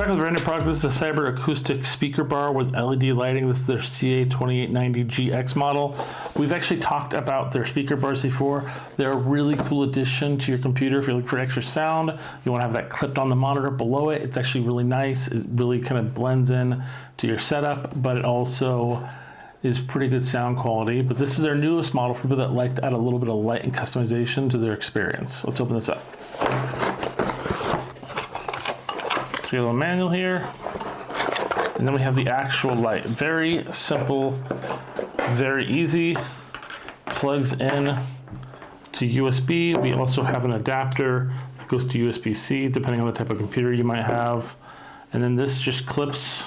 Back with a brand new product. This is a Cyber Acoustic speaker bar with LED lighting. This is their CA2890GX model. We've actually talked about their speaker bars before. They're a really cool addition to your computer. If you're looking for extra sound, you want to have that clipped on the monitor below it. It's actually really nice. It really kind of blends in to your setup, but it also is pretty good sound quality. But this is their newest model for people that like to add a little bit of light and customization to their experience. Let's open this up. So your little manual here, and then we have the actual light. Very simple, very easy. Plugs in to USB. We also have an adapter that goes to USB-C, depending on the type of computer you might have. And then this just clips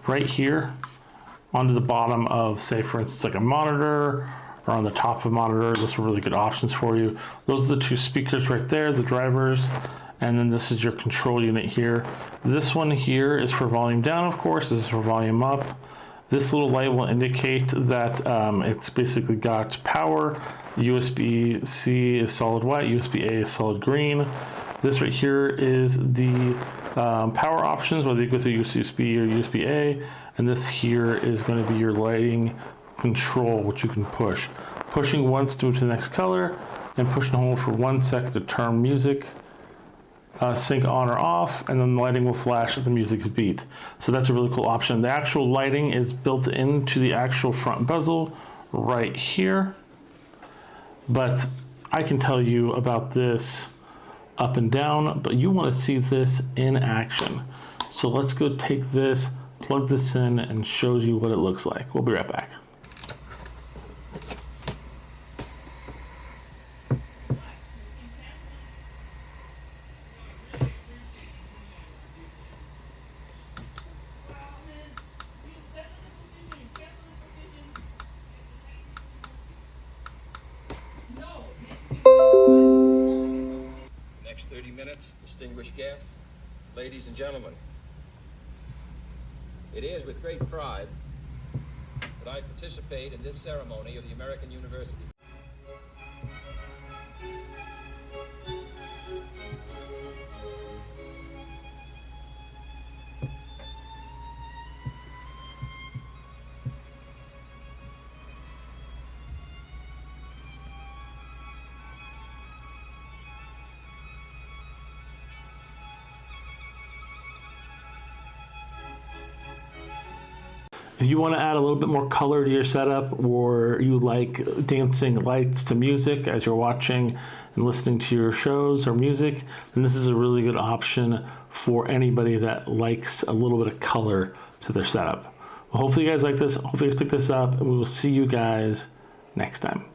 right here onto the bottom of, say, for instance, like a monitor, or on the top of a monitor. Those are really good options for you. Those are the two speakers right there, the drivers. And then this is your control unit here. This one here is for volume down, of course. This is for volume up. This little light will indicate that it's basically got power. USB-C is solid white, USB-A is solid green. This right here is the power options, whether you go through USB or USB-A. And this here is going to be your lighting control, which you can push. Pushing once to move to the next color, and pushing hold for 1 second to turn music. Sync on or off, and then the lighting will flash as the music is beat. So that's a really cool option. The actual lighting is built into the actual front bezel right here. But I can tell you about this up and down, but you want to see this in action. So let's go take this, plug this in, and show you what it looks like. We'll be right back. Next 30 minutes, distinguished guests, ladies and gentlemen, it is with great pride that I participate in this ceremony of the American University. If you want to add a little bit more color to your setup, or you like dancing lights to music as you're watching and listening to your shows or music, then this is a really good option for anybody that likes a little bit of color to their setup. Well, hopefully you guys like this. Hopefully you guys pick this up, and we will see you guys next time.